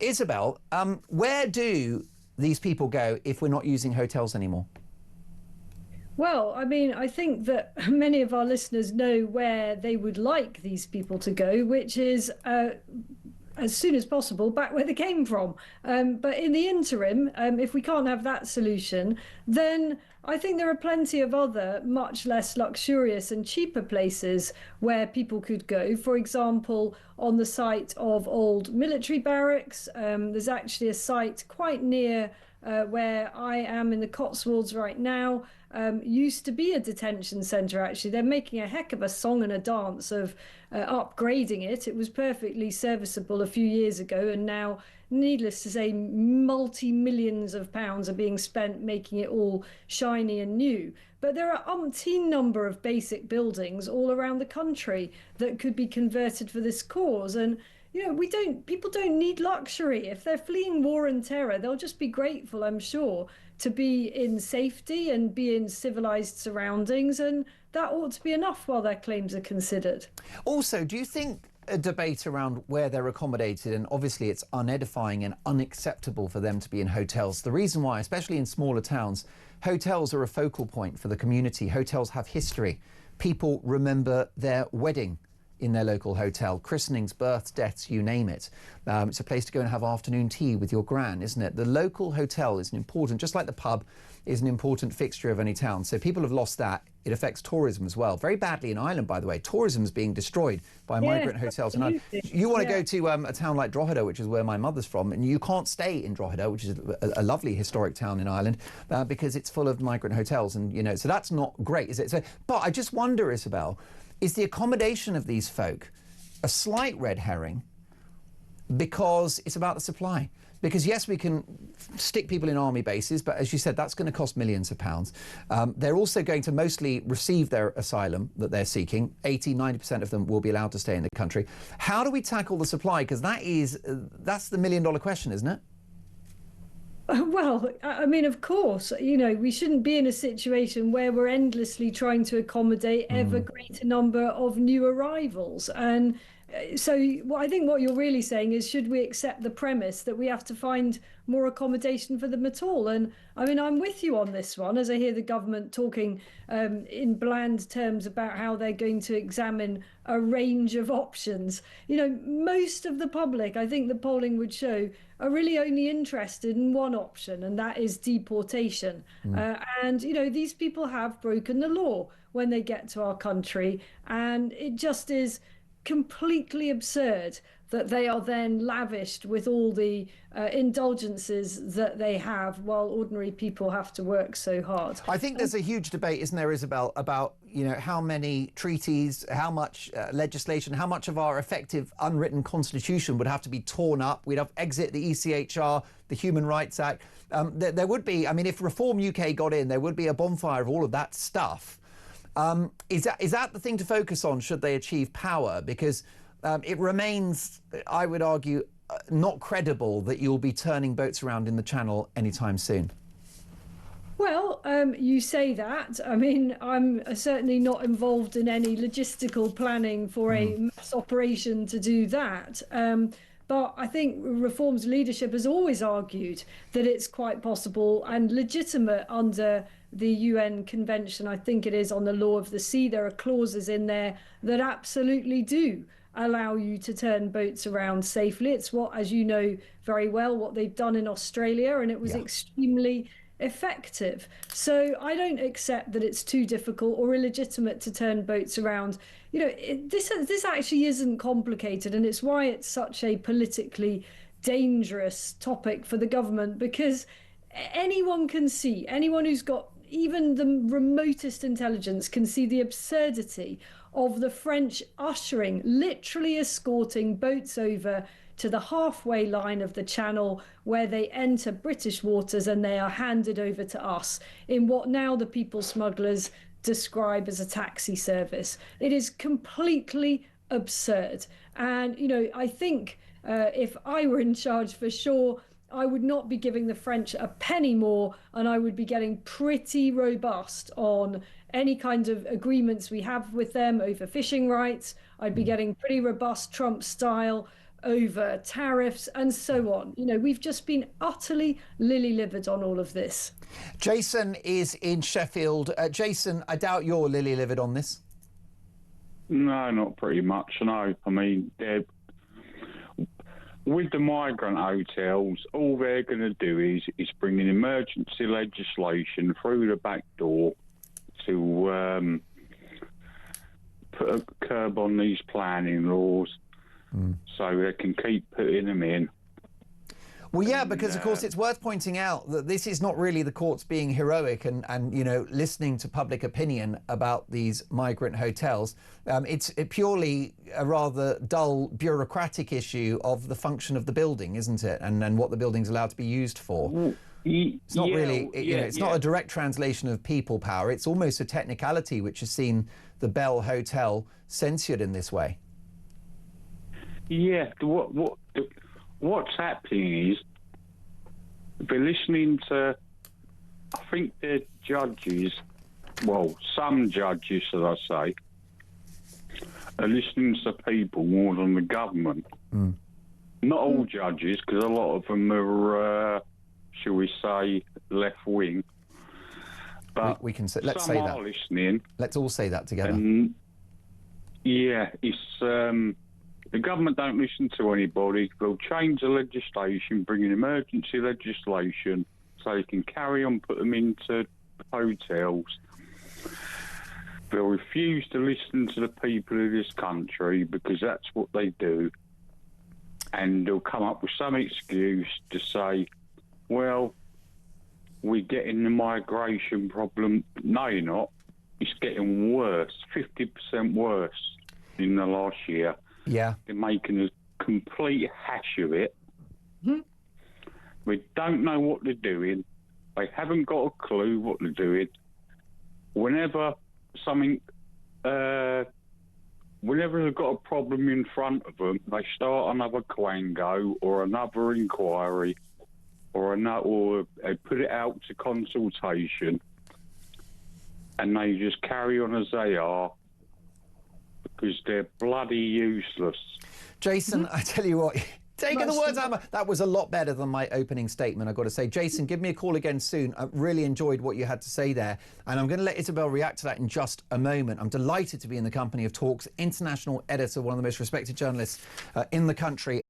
Isabel, where do these people go if we're not using hotels anymore? Well, I mean, I think that many of our listeners know where they would like these people to go, which is as soon as possible back where they came from. But in the interim, if we can't have that solution, then I think there are plenty of other much less luxurious and cheaper places where people could go. For example, on the site of old military barracks, there's actually a site quite near where I am in the Cotswolds right now. Used to be a detention centre, actually. They're making a heck of a song and a dance of upgrading it. It was perfectly serviceable a few years ago, and now, needless to say, multi-millions of pounds are being spent making it all shiny and new. But there are umpteen number of basic buildings all around the country that could be converted for this cause. And people don't need luxury. If they're fleeing war and terror, they'll just be grateful, I'm sure, to be in safety and be in civilized surroundings, and that ought to be enough while their claims are considered. Also, do you think a debate around where they're accommodated, and obviously it's unedifying and unacceptable for them to be in hotels. The reason why, especially in smaller towns, hotels are a focal point for the community. Hotels have history. People remember their wedding in their local hotel, christenings, births, deaths, you name it. It's a place to go and have afternoon tea with your gran, isn't it? The local hotel is an important, just like the pub is an important fixture of any town. So people have lost that. It affects tourism as well. Very badly in Ireland, by the way. Tourism is being destroyed by migrant hotels. And you want to go to a town like Drogheda, which is where my mother's from, and you can't stay in Drogheda, which is a lovely historic town in Ireland, because it's full of migrant hotels. And, so that's not great, is it? So, but I just wonder, Isabel, is the accommodation of these folk a slight red herring because it's about the supply? Because yes, we can stick people in army bases, but as you said, that's going to cost millions of pounds. They're also going to mostly receive their asylum that they're seeking. 80–90% of them will be allowed to stay in the country. How do we tackle the supply? Because that's the million-dollar question, isn't it? Well, I mean, of course, we shouldn't be in a situation where we're endlessly trying to accommodate ever greater number of new arrivals. And so I think what you're really saying is, should we accept the premise that we have to find more accommodation for them at all? And I mean, I'm with you on this one, as I hear the government talking in bland terms about how they're going to examine a range of options. Most of the public, I think the polling would show, are really only interested in one option, and that is deportation. And these people have broken the law when they get to our country, and it just is completely absurd that they are then lavished with all the indulgences that they have while ordinary people have to work so hard. I think there's a huge debate, isn't there, Isabel, about how many treaties, how much legislation, how much of our effective unwritten constitution would have to be torn up. We'd have to exit the ECHR, the Human Rights Act. There would be, I mean, if Reform UK got in, there would be a bonfire of all of that stuff. Is that the thing to focus on should they achieve power? Because it remains, I would argue, not credible that you'll be turning boats around in the Channel anytime soon. Well, you say that. I mean, I'm certainly not involved in any logistical planning for a mass operation to do that. But I think Reform's leadership has always argued that it's quite possible and legitimate under the UN Convention, I think it is, on the law of the sea. There are clauses in there that absolutely do allow you to turn boats around safely. It's what, as you know very well, what they've done in Australia, and it was extremely effective. So I don't accept that it's too difficult or illegitimate to turn boats around. This actually isn't complicated, and it's why it's such a politically dangerous topic for the government, because anyone can see, anyone who's got even the remotest intelligence can see the absurdity of the French literally escorting boats over to the halfway line of the Channel, where they enter British waters and they are handed over to us in what now the people smugglers describe as a taxi service. It is completely absurd. And, I think if I were in charge, for sure, I would not be giving the French a penny more, and I would be getting pretty robust on any kind of agreements we have with them over fishing rights. I'd be getting pretty robust Trump style over tariffs and so on. You know, we've just been utterly lily-livered on all of this. Jason is in Sheffield. Jason, I doubt you're lily-livered on this. No, not pretty much, no. I mean, with the migrant hotels, all they're going to do is bring in emergency legislation through the back door to put a curb on these planning laws so they can keep putting them in. Well, yeah, because of course it's worth pointing out that this is not really the courts being heroic and you know, listening to public opinion about these migrant hotels. It's purely a rather dull bureaucratic issue of the function of the building, isn't it? And what the building's allowed to be used for. It's not really, you know, it's not a direct translation of people power. It's almost a technicality which has seen the Bell Hotel censured in this way. Yeah, what's happening is they're listening to, I think the judges, well, some judges, should I say, are listening to people more than the government. Not all judges, because a lot of them are, shall we say, left wing. But we can say, let's some say are that. Listening. Let's all say that together. And yeah, it's the government don't listen to anybody. They'll change the legislation, bring in emergency legislation so they can carry on put them into hotels. They'll refuse to listen to the people of this country because that's what they do. And they'll come up with some excuse to say, well, we're getting the migration problem. No, you're not. It's getting worse, 50% worse in the last year. Yeah. They're making a complete hash of it. We don't know what they're doing. They haven't got a clue what they're doing. Whenever something, whenever they've got a problem in front of them, they start another quango or another inquiry or they put it out to consultation, and they just carry on as they are because they're bloody useless. Jason, I tell you what, taking the words out, that was a lot better than my opening statement, I've got to say. Jason, give me a call again soon. I really enjoyed what you had to say there. And I'm going to let Isabel react to that in just a moment. I'm delighted to be in the company of Talk's international editor, one of the most respected journalists in the country.